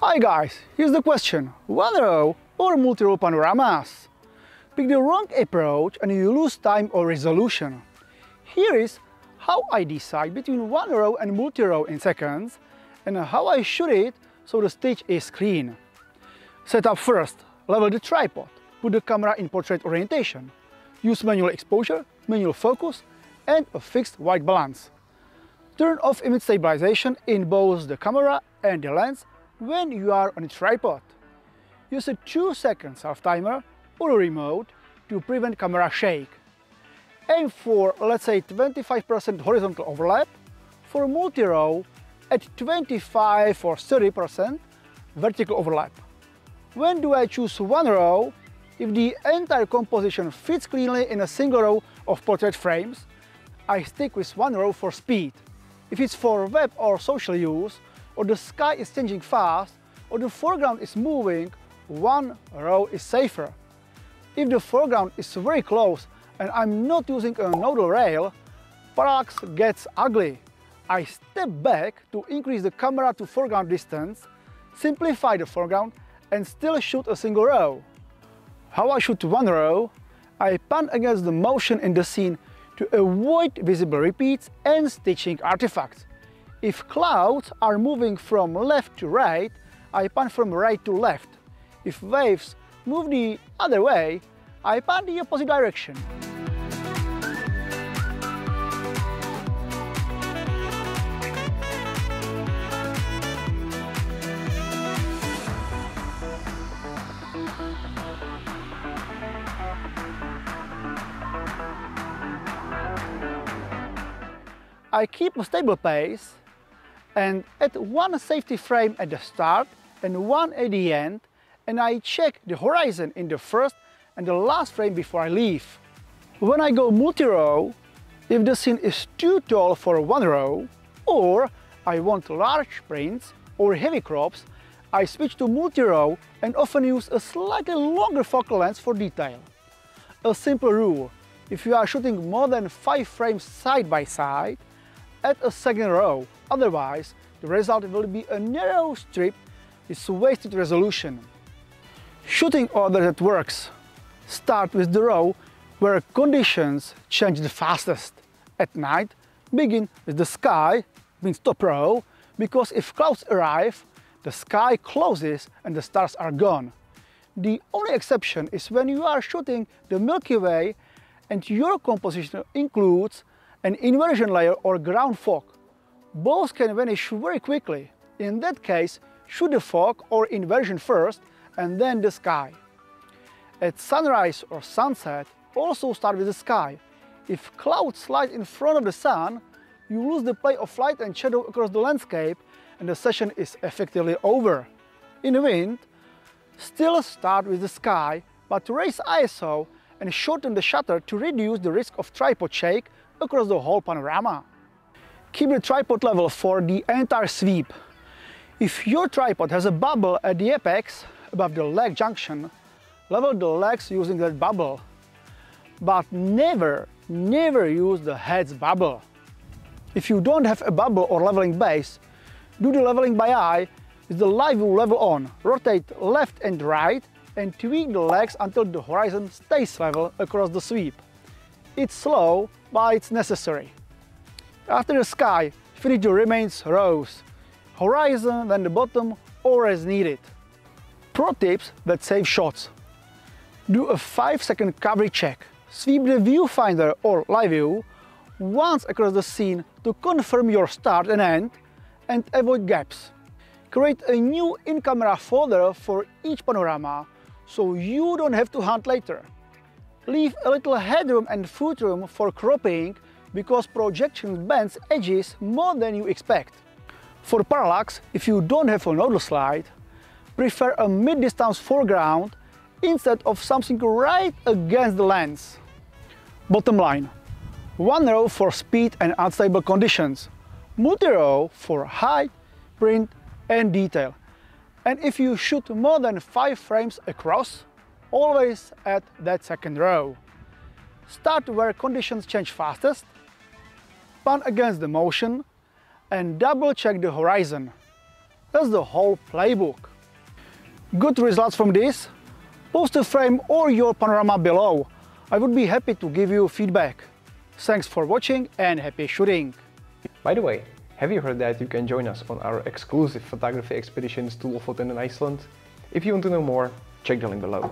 Hi guys, here's the question: one-row or multi-row panoramas? Pick the wrong approach and you lose time or resolution. Here is how I decide between one-row and multi-row in seconds, and how I shoot it so the stage is clean. Set up first, level the tripod, put the camera in portrait orientation, use manual exposure, manual focus and a fixed white balance. Turn off image stabilization in both the camera and the lens when you are on a tripod. Use a 2-second self-timer or a remote to prevent camera shake. Aim for, let's say, 25% horizontal overlap. For multi-row, at 25 or 30% vertical overlap. When do I choose one row? If the entire composition fits cleanly in a single row of portrait frames, I stick with one row for speed. If it's for web or social use, or the sky is changing fast, or the foreground is moving, one row is safer. If the foreground is very close and I'm not using a nodal rail, parallax gets ugly. I step back to increase the camera to foreground distance, simplify the foreground and still shoot a single row. How I shoot one row? I pan against the motion in the scene to avoid visible repeats and stitching artifacts. If clouds are moving from left to right, I pan from right to left. If waves move the other way, I pan the opposite direction. I keep a stable pace and add one safety frame at the start and one at the end, and I check the horizon in the first and the last frame before I leave. When I go multi-row, if the scene is too tall for one row, or I want large prints or heavy crops, I switch to multi-row and often use a slightly longer focal length for detail. A simple rule: if you are shooting more than 5 frames side by side, add a second row, otherwise the result will be a narrow strip with wasted resolution. Shooting order that works. Start with the row where conditions change the fastest. At night, begin with the sky, means top row, because if clouds arrive, the sky closes and the stars are gone. The only exception is when you are shooting the Milky Way and your composition includes an inversion layer or ground fog. Both can vanish very quickly. In that case, shoot the fog or inversion first and then the sky. At sunrise or sunset, also start with the sky. If clouds slide in front of the sun, you lose the play of light and shadow across the landscape and the session is effectively over. In wind, still start with the sky, but raise ISO and shorten the shutter to reduce the risk of tripod shake across the whole panorama. Keep the tripod level for the entire sweep. If your tripod has a bubble at the apex above the leg junction, level the legs using that bubble. But never use the head's bubble. If you don't have a bubble or leveling base, do the leveling by eye with the live view level on. Rotate left and right and tweak the legs until the horizon stays level across the sweep. It's slow, but it's necessary. After the sky, finish the remains rows. Horizon, then the bottom, or as needed. Pro tips that save shots. Do a 5-second coverage check. Sweep the viewfinder or live view once across the scene to confirm your start and end and avoid gaps. Create a new in-camera folder for each panorama so you don't have to hunt later. Leave a little headroom and footroom for cropping because projection bends edges more than you expect. For parallax, if you don't have a nodal slide, prefer a mid-distance foreground instead of something right against the lens. Bottom line: one row for speed and unstable conditions, multi-row for height, print and detail. And if you shoot more than 5 frames across, always add that second row. Start where conditions change fastest, pan against the motion and double check the horizon. That's the whole playbook. good results from this? Post a frame or your panorama below. I would be happy to give you feedback. Thanks for watching and happy shooting! By the way, have you heard that you can join us on our exclusive photography expeditions to Lofoten and Iceland? If you want to know more, check the link below.